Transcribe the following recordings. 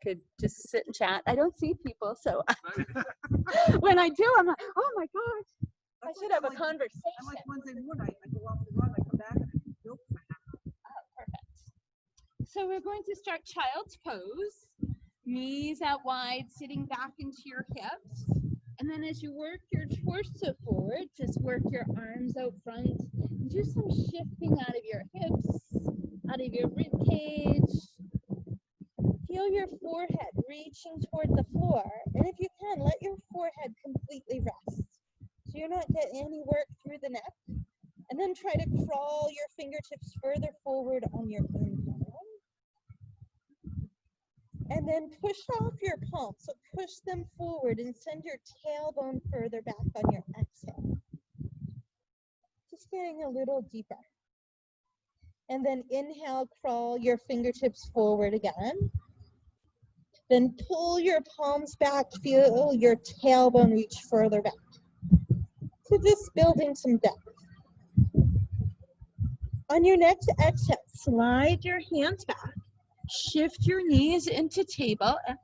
could just sit and chat. I don't see people, so when I do, I'm like, oh my gosh, I should have a conversation. I'm like Wednesday morning, I go off the run, I come back, and I nope. Oh, perfect. So we're going to start child's pose. Knees out wide, sitting back into your hips. And then as you work your torso forward, just work your arms out front. Do some shifting out of your hips, out of your rib cage. Feel your forehead reaching toward the floor. And if you can, let your forehead completely rest. So you're not getting any work through the neck. And then try to crawl your fingertips further forward on your inhale. And then push off your palms. So push them forward and send your tailbone further back on your exhale. Just getting a little deeper. And then inhale, crawl your fingertips forward again. Then pull your palms back, feel your tailbone reach further back. So just building some depth. On your next exhale, slide your hands back. Shift your knees into table and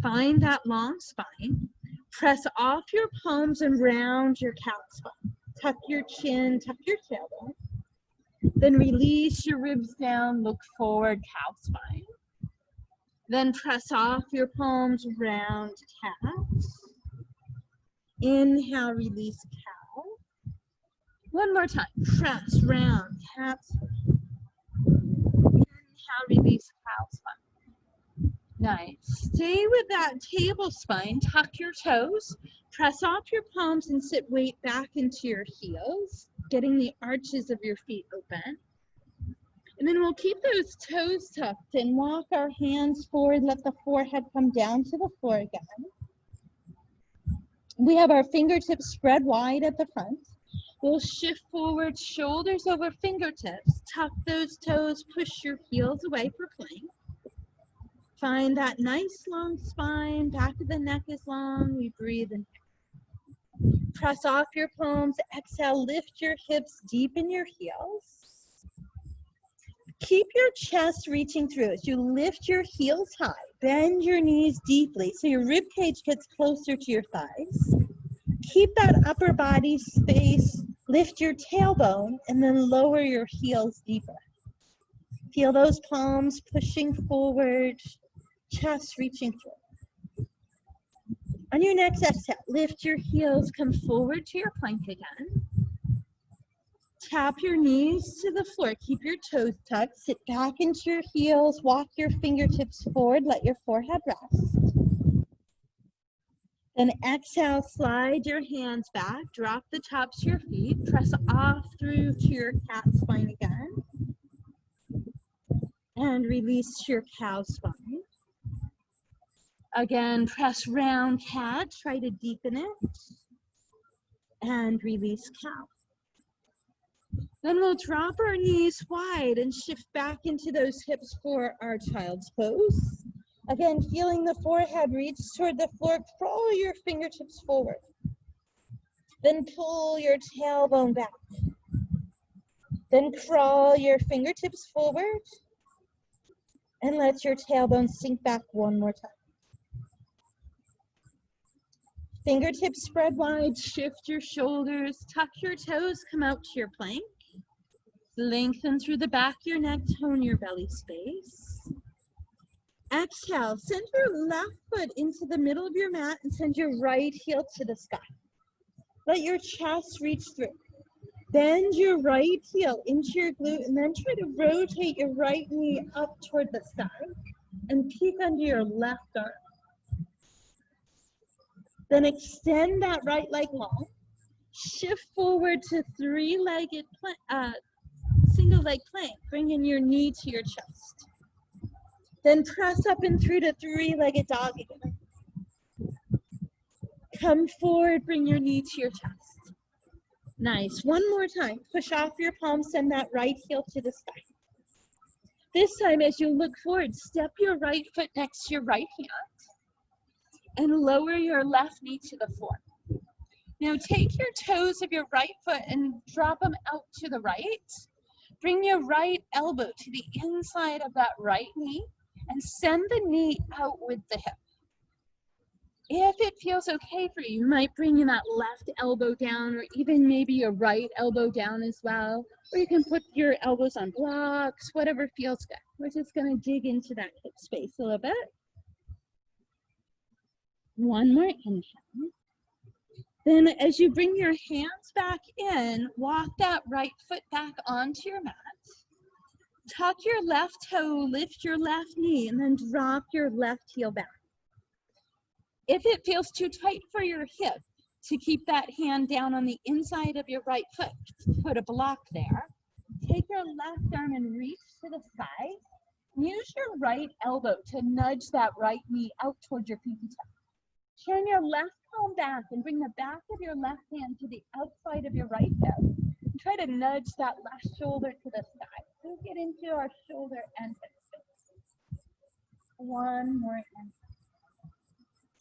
find that long spine. Press off your palms and round your cat spine. Tuck your chin, tuck your tailbone. Then release your ribs down, look forward, cow spine. Then press off your palms, round cat. Inhale, release cow. One more time. Press, round, cat. Release cow spine. Nice. Stay with that table spine. Tuck your toes. Press off your palms and sit weight back into your heels, getting the arches of your feet open. And then we'll keep those toes tucked and walk our hands forward. Let the forehead come down to the floor again. We have our fingertips spread wide at the front. We'll shift forward, shoulders over fingertips. Tuck those toes, push your heels away for plank. Find that nice long spine, back of the neck is long. We breathe in. Press off your palms, exhale, lift your hips, deepen your heels. Keep your chest reaching through as you lift your heels high. Bend your knees deeply so your rib cage gets closer to your thighs. Keep that upper body space. Lift your tailbone and then lower your heels deeper. Feel those palms pushing forward, chest reaching through. On your next exhale, lift your heels, come forward to your plank again. Tap your knees to the floor. Keep your toes tucked. Sit back into your heels. Walk your fingertips forward. Let your forehead rest. Then exhale, slide your hands back, drop the tops of your feet, press off through to your cat spine again, and release to your cow spine. Again, press round cat, try to deepen it, and release cow. Then we'll drop our knees wide and shift back into those hips for our child's pose. Again, feeling the forehead reach toward the floor, crawl your fingertips forward. Then pull your tailbone back. Then crawl your fingertips forward and let your tailbone sink back one more time. Fingertips spread wide, shift your shoulders, tuck your toes, come out to your plank. Lengthen through the back of your neck, tone your belly space. Exhale, send your left foot into the middle of your mat and send your right heel to the sky. Let your chest reach through. Bend your right heel into your glute and then try to rotate your right knee up toward the sky and peek under your left arm. Then extend that right leg long. Shift forward to three-legged single leg plank. Bring in your knee to your chest. Then press up and through to three-legged dog again. Come forward, bring your knee to your chest. Nice. One more time. Push off your palms, send that right heel to the sky. This time, as you look forward, step your right foot next to your right hand and lower your left knee to the floor. Now take your toes of your right foot and drop them out to the right. Bring your right elbow to the inside of that right knee and send the knee out with the hip. If it feels okay for you, you might bring in that left elbow down, or even maybe your right elbow down as well. Or you can put your elbows on blocks, whatever feels good. We're just going to dig into that hip space a little bit. One more inhale. Then as you bring your hands back in, walk that right foot back onto your mat. Tuck your left toe, lift your left knee, and then drop your left heel back. If it feels too tight for your hip to keep that hand down on the inside of your right foot, put a block there. Take your left arm and reach to the side. Use your right elbow to nudge that right knee out towards your pinky toe. Turn your left palm back and bring the back of your left hand to the outside of your right hip. Try to nudge that left shoulder to the side. So get into our shoulder and hip space. One more inhale.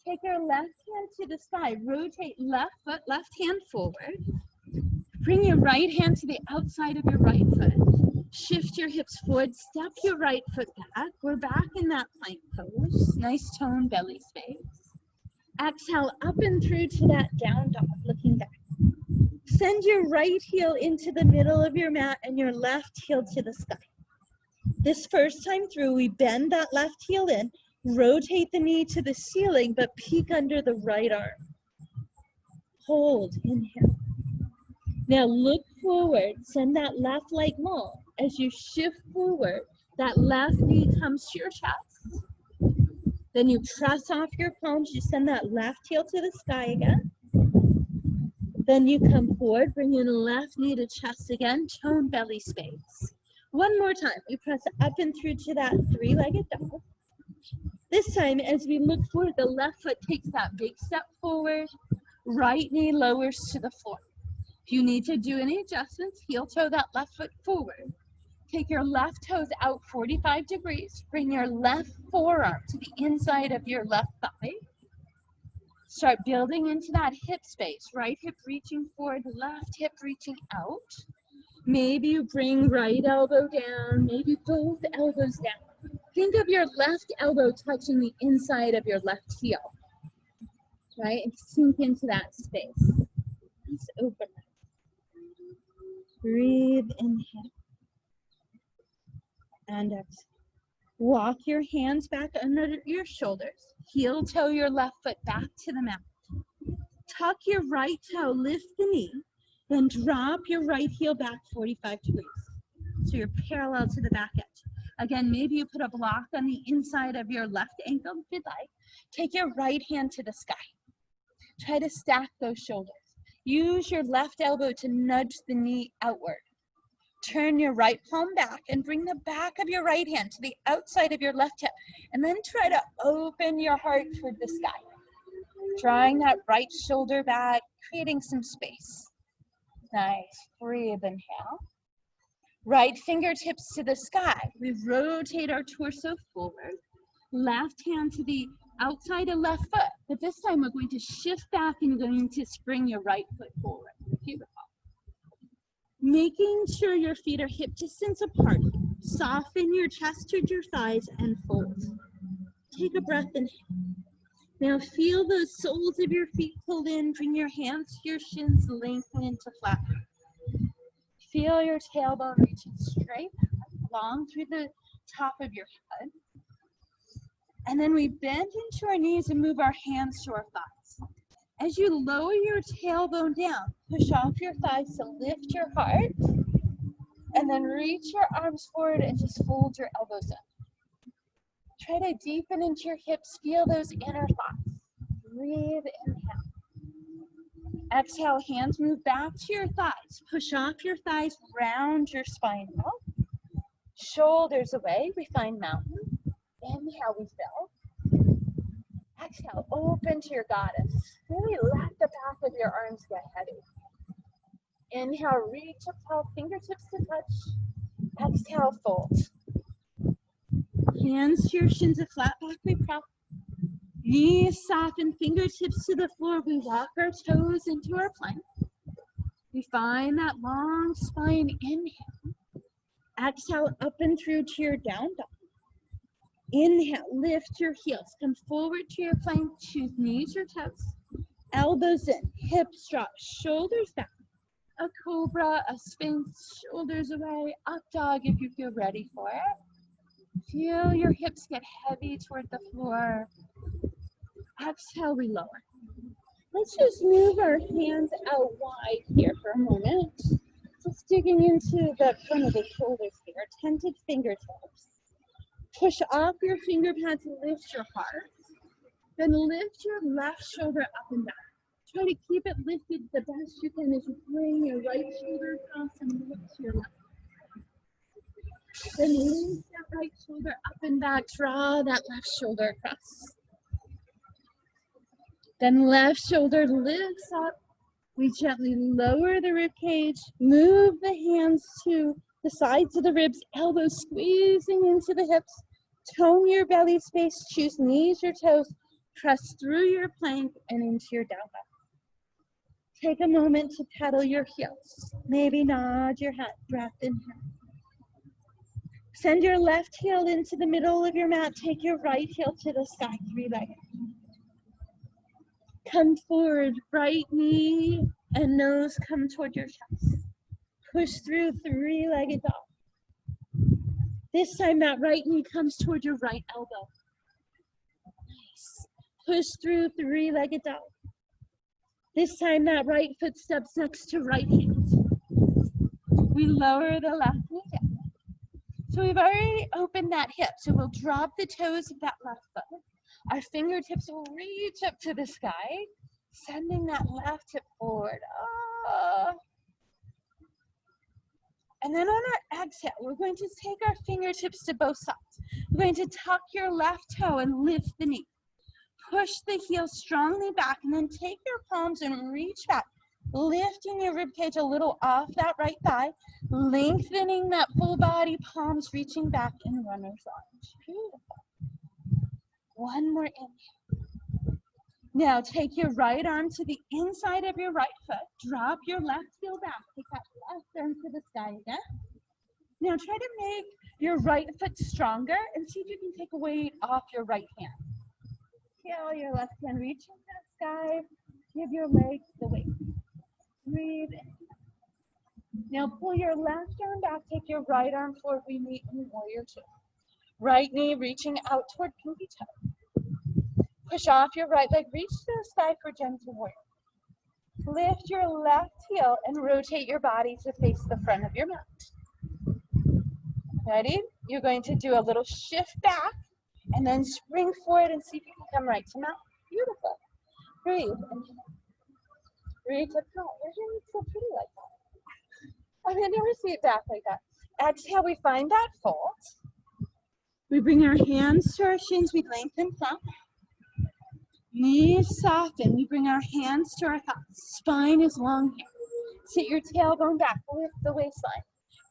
Take your left hand to the side. Rotate left foot, left hand forward. Bring your right hand to the outside of your right foot. Shift your hips forward. Step your right foot back. We're back in that plank pose. Nice tone, belly space. Exhale up and through to that down dog, looking back. Send your right heel into the middle of your mat and your left heel to the sky. This first time through, we bend that left heel in, rotate the knee to the ceiling, but peek under the right arm. Hold, inhale. Now look forward, send that left leg long. As you shift forward, that left knee comes to your chest. Then you press off your palms, you send that left heel to the sky again. Then you come forward, bring in left knee to chest again, tone belly space. One more time, we press up and through to that three-legged dog. This time, as we look forward, the left foot takes that big step forward, right knee lowers to the floor. If you need to do any adjustments, heel toe that left foot forward. Take your left toes out 45 degrees. Bring your left forearm to the inside of your left thigh. Start building into that hip space. Right hip reaching forward, left hip reaching out. Maybe you bring right elbow down, maybe both elbows down. Think of your left elbow touching the inside of your left heel, right? And sink into that space. Just open it. Breathe, inhale. And exhale. Walk your hands back under your shoulders. Heel toe your left foot back to the mat. Tuck your right toe, lift the knee, then drop your right heel back 45 degrees. So you're parallel to the back edge. Again, maybe you put a block on the inside of your left ankle if you'd like. Take your right hand to the sky. Try to stack those shoulders. Use your left elbow to nudge the knee outward. Turn your right palm back and bring the back of your right hand to the outside of your left hip. And then try to open your heart toward the sky. Drawing that right shoulder back, creating some space. Nice. Breathe, inhale. Right fingertips to the sky. We rotate our torso forward. Left hand to the outside of left foot. But this time we're going to shift back and you're going to spring your right foot forward. Beautiful. Making sure your feet are hip distance apart. Soften your chest towards your thighs and fold. Take a breath in. Now feel the soles of your feet pulled in. Bring your hands to your shins, lengthen into flat. Feel your tailbone reaching straight, long through the top of your head. And then we bend into our knees and move our hands to our thighs. As you lower your tailbone down, push off your thighs to lift your heart. And then reach your arms forward and just fold your elbows in. Try to deepen into your hips. Feel those inner thoughts. Breathe, inhale. Exhale, hands move back to your thighs. Push off your thighs, round your spine out. Shoulders away, we find mountain. Inhale, we fill. Exhale, open to your goddess. Really let the back of your arms get heavy. Inhale, reach up tall, fingertips to touch. Exhale, fold. Hands to your shins, a flat back, we press. Knees soften, fingertips to the floor. We walk our toes into our plank. We find that long spine. Inhale. Exhale up and through to your down dog. Inhale, lift your heels. Come forward to your plank. Choose knees or toes. Elbows in, hips drop, shoulders back. A cobra, a sphinx, shoulders away. Up dog if you feel ready for it. Feel your hips get heavy toward the floor. Exhale, we lower. Let's just move our hands out wide here for a moment. Just digging into the front of the shoulders here. Tented fingertips. Push off your finger pads and lift your heart. Then lift your left shoulder up and back. Try to keep it lifted the best you can as you bring your right shoulder across and lift your left. Then lift that right shoulder up and back. Draw that left shoulder across. Then left shoulder lifts up. We gently lower the rib cage. Move the hands to the sides of the ribs. Elbows squeezing into the hips. Tone your belly space. Choose knees or toes. Press through your plank and into your down dog. Take a moment to pedal your heels. Maybe nod your head. Breath in here. Send your left heel into the middle of your mat. Take your right heel to the sky, three-legged. Come forward, right knee and nose come toward your chest. Push through, three-legged dog. This time that right knee comes toward your right elbow. Nice. Push through, three-legged dog. This time that right foot steps next to right hand. We lower the left knee down. So we've already opened that hip, so we'll drop the toes of that left foot. Our fingertips will reach up to the sky, sending that left hip forward. And then on our exhale, we're going to take our fingertips to both sides. We're going to tuck your left toe and lift the knee. Push the heel strongly back and then take your palms and reach back, lifting your ribcage a little off that right thigh, lengthening that full body, palms reaching back in runner's lunge. Beautiful. One more inhale. Now take your right arm to the inside of your right foot. Drop your left heel back. Take that left arm to the sky again. Now try to make your right foot stronger and see if you can take a weight off your right hand. Feel your left hand reaching to the sky. Give your legs the weight. Breathe in. Now pull your left arm back. Take your right arm forward. We meet in warrior two. Right knee reaching out toward pinky toe. Push off your right leg. Reach to the sky for gentle warrior. Lift your left heel and rotate your body to face the front of your mat. Ready? You're going to do a little shift back and then spring forward and see if you can come right to mat. Beautiful. Breathe. Breathe to front. Why is your knee so pretty like that? I never see it back like that. Exhale, we find that fold. We bring our hands to our shins. We lengthen front. Knees soften. We bring our hands to our thighs. Spine is long here. Sit your tailbone back. Lift the waistline.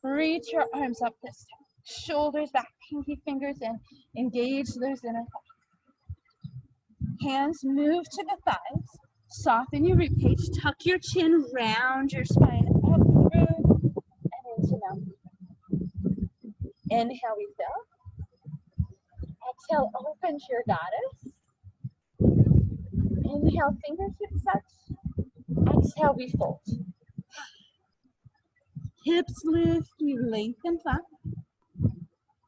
Reach your arms up this time. Shoulders back. Pinky fingers in. Engage those inner thighs. Hands move to the thighs. Soften your ribcage. Tuck your chin. Round your spine up through and into mountain. Inhale, we fill. Exhale, open to your goddess. Inhale, fingertips touch. Exhale, we fold. Hips lift, you lengthen flat.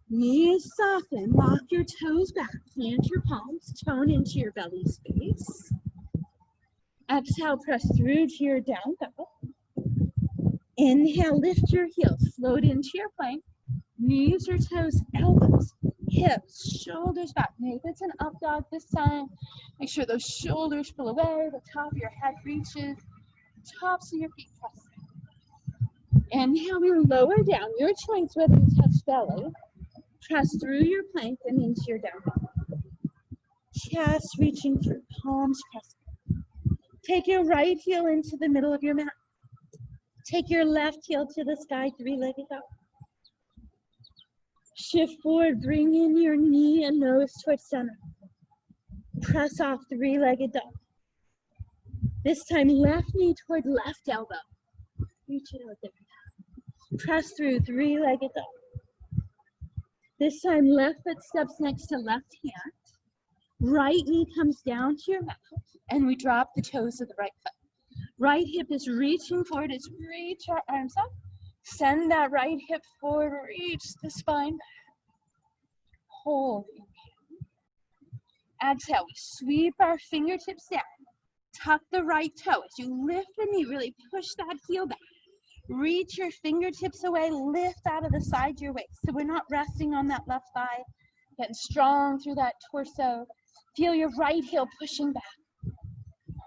Knees soften, walk your toes back, plant your palms, tone into your belly space. Exhale, press through to your down dog. Inhale, lift your heels, float into your plank. Knees or toes, elbows, hips, shoulders back. Maybe it's an up dog this time. Make sure those shoulders pull away, the top of your head reaches, tops of your feet press. Inhale, we lower down. Your choice whether you touch belly. Press through your plank and into your down dog. Chest reaching through, palms pressing. Take your right heel into the middle of your mat. Take your left heel to the sky, three-legged dog. Shift forward, bring in your knee and nose towards center. Press off, three-legged dog. This time, left knee toward left elbow. Reach it out there. Press through, three-legged dog. This time, left foot steps next to left hand. Right knee comes down to your mat, and we drop the toes of the right foot. Right hip is reaching forward as we reach our arms up. Send that right hip forward, reach the spine back. Hold, inhale. Exhale, we sweep our fingertips down. Tuck the right toe. As you lift the knee, really push that heel back. Reach your fingertips away, lift out of the side of your waist. So we're not resting on that left thigh, getting strong through that torso. Feel your right heel pushing back.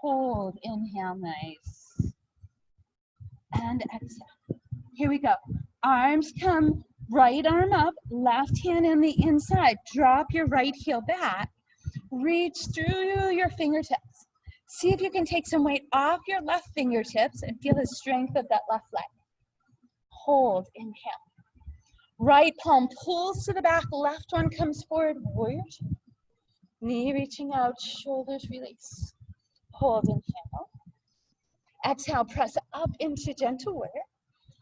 Hold, inhale, nice. And exhale. Here we go. Arms come, right arm up, left hand on the inside. Drop your right heel back. Reach through your fingertips. See if you can take some weight off your left fingertips and feel the strength of that left leg. Hold, inhale. Right palm pulls to the back, left one comes forward, warrior two. Knee reaching out, shoulders release. Hold, inhale. Exhale, press up into gentle warrior.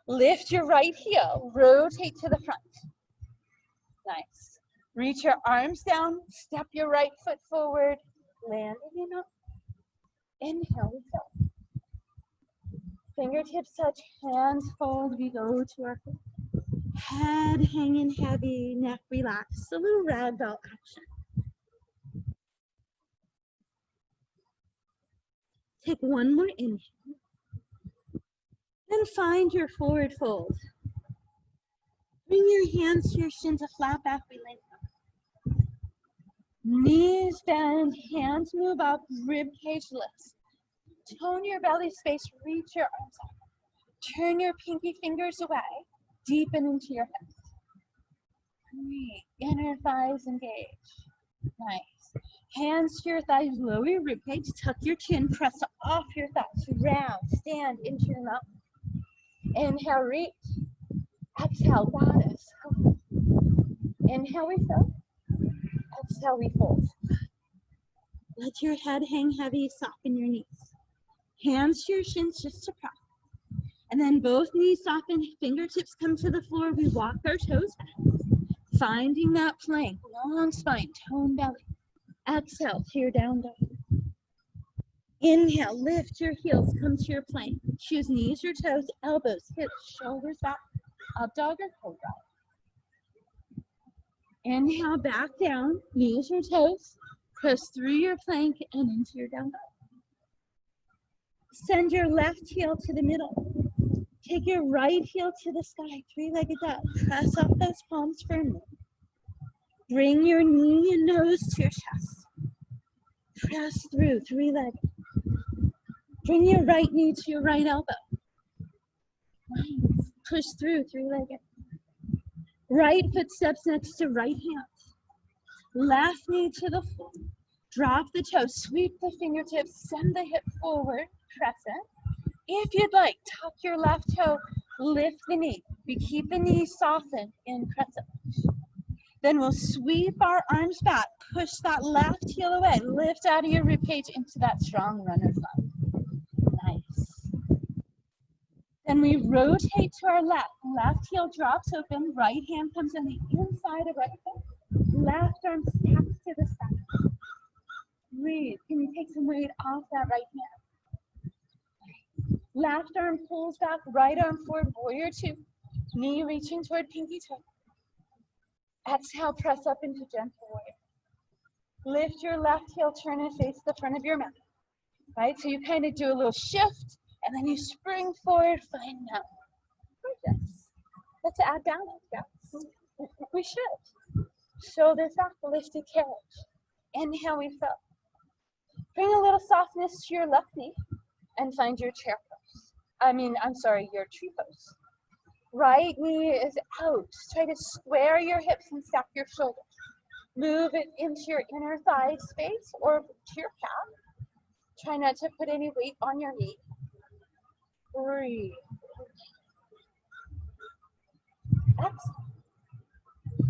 Lift your right heel, rotate to the front. Nice. Reach your arms down, step your right foot forward, landing in up. Inhale, we go. Fingertips touch, hands fold, we go to our feet. Head hanging heavy, neck relaxed, a little ragdoll action. Take one more inhale. Then find your forward fold. Bring your hands to your shins, a flat back, we lengthen. Knees bend, hands move up, rib cage lifts. Tone your belly space, reach your arms up. Turn your pinky fingers away, deepen into your hips. Breathe, inner thighs engage. Nice. Hands to your thighs, lower your rib cage, tuck your chin, press off your thighs, round, stand into your mountain. Inhale, reach. Exhale, goddess. Inhale, we fill. Exhale, we fold. Let your head hang heavy, soften your knees. Hands to your shins just to press. And then both knees soften, fingertips come to the floor. We walk our toes back. Finding that plank, long spine, tone belly. Exhale, to your down dog. Inhale, lift your heels, come to your plank. Choose knees or toes, elbows, hips, shoulders back. Up dog or cobra. Inhale, back down, knees or toes. Press through your plank and into your down dog. Send your left heel to the middle. Take your right heel to the sky, three-legged dog. Press up those palms firmly. Bring your knee and nose to your chest. Press through, three-legged. Bring your right knee to your right elbow. Nice. Push through, three-legged. Right foot steps next to right hand. Left knee to the floor. Drop the toes, sweep the fingertips, send the hip forward, crescent. If you'd like, tuck your left toe, lift the knee. We keep the knee softened in crescent. Then we'll sweep our arms back, push that left heel away, lift out of your ribcage into that strong runner's lunge. Nice. Then we rotate to our left. Left heel drops open, right hand comes on the inside of right foot. Left arm stacks to the side. Breathe. Can you take some weight off that right hand? Left arm pulls back, right arm forward, warrior two. Knee reaching toward pinky toe. Exhale, press up into gentle warrior. Lift your left heel, turn and face the front of your mat. Right, so you kind of do a little shift, and then you spring forward, find mountain. Gorgeous. Let's add balance, guys. We should. Shoulders back, lifted carriage. Inhale, we fill. Bring a little softness to your left knee and find your chair pose. Your tree pose. Right knee is out. Try to square your hips and stack your shoulders. Move it into your inner thigh space or to your calf. Try not to put any weight on your knee. Breathe. Exhale.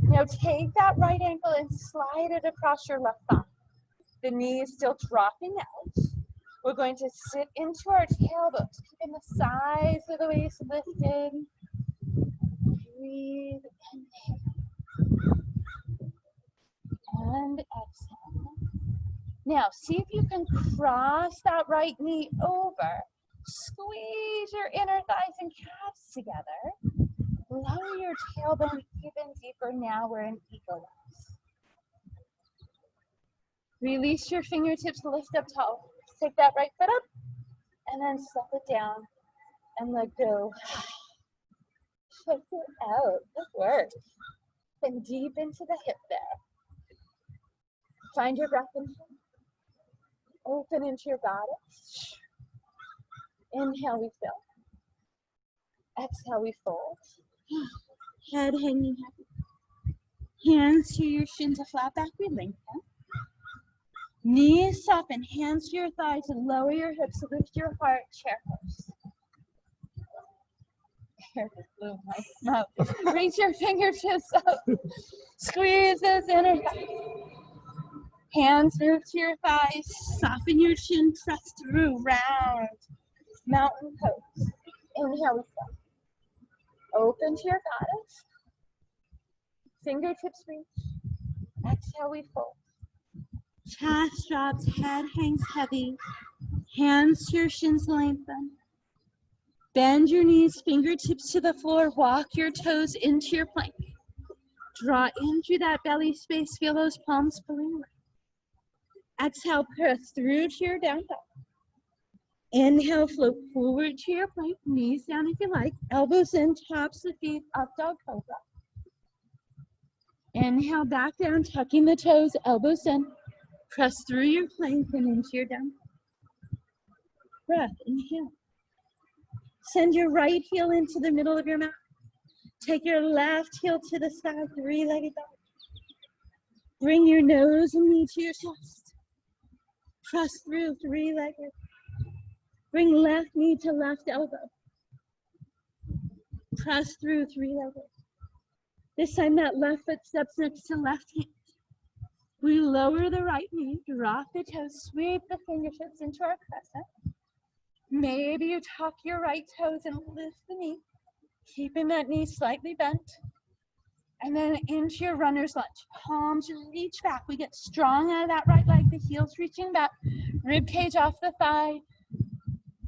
Now take that right ankle and slide it across your left thigh. The knee is still dropping out. We're going to sit into our tailbones, keeping the sides of the waist lifted. Breathe, inhale. And exhale. Now, see if you can cross that right knee over. Squeeze your inner thighs and calves together. Lower your tailbone even deeper. Now we're in eagle legs. Release your fingertips, lift up tall. Take that right foot up and then slip it down and let go. Shift it out. Good work. And deep into the hip there. Find your breath in. Open into your goddess. Inhale, we fill. Exhale, we fold. Head hanging heavy. Hands to your shins, a flat back, we lengthen. Knees soften, hands to your thighs, and lower your hips, lift your heart, chair pose. Here, blew my mouth. Reach your fingertips up. Squeeze those inner thighs. Hands move to your thighs. Soften your chin, press through, round. Mountain pose. Inhale, we fill. Open to your goddess. Fingertips reach. Exhale, we fold. Chest drops, head hangs heavy. Hands to your shins, lengthen. Bend your knees, fingertips to the floor. Walk your toes into your plank. Draw in through that belly space. Feel those palms pulling away. Exhale, press through to your down dog. Inhale, float forward to your plank. Knees down if you like. Elbows in, tops of feet, up dog cobra. Inhale, back down, tucking the toes, elbows in. Press through your plank and into your down. Breath, inhale. Send your right heel into the middle of your mat. Take your left heel to the sky, three-legged dog. Bring your nose and knee to your chest. Press through, three-legged. Bring left knee to left elbow. Press through, three-legged. This time that left foot steps next to left hand. We lower the right knee, drop the toes, sweep the fingertips into our crescent. Maybe you tuck your right toes and lift the knee, keeping that knee slightly bent. And then into your runner's lunge. Palms reach back. We get strong out of that right leg, the heels reaching back. Rib cage off the thigh.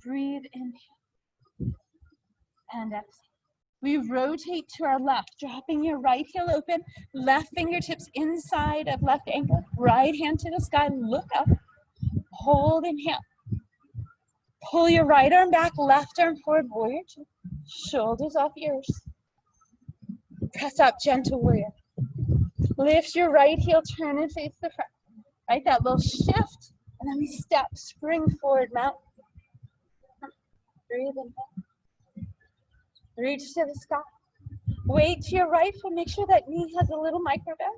Breathe, inhale. And exhale. We rotate to our left, dropping your right heel open, left fingertips inside of left ankle, right hand to the sky, look up, hold, inhale. Pull your right arm back, left arm forward, warrior two. Shoulders off ears. Press up, gentle warrior. Lift your right heel, turn and face the front. Right, that little shift, and then we step, spring forward, mountain. Breathe in. Reach to the sky. Weight to your right foot. Make sure that knee has a little micro bend.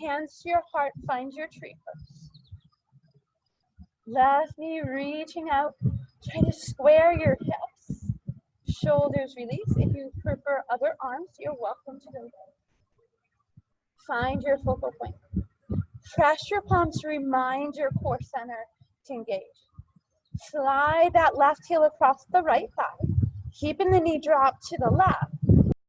Hands to your heart. Find your tree pose. Left knee reaching out. Try to square your hips. Shoulders release. If you prefer other arms, you're welcome to go there. Find your focal point. Press your palms to remind your core center to engage. Slide that left heel across the right thigh. Keeping the knee drop to the left.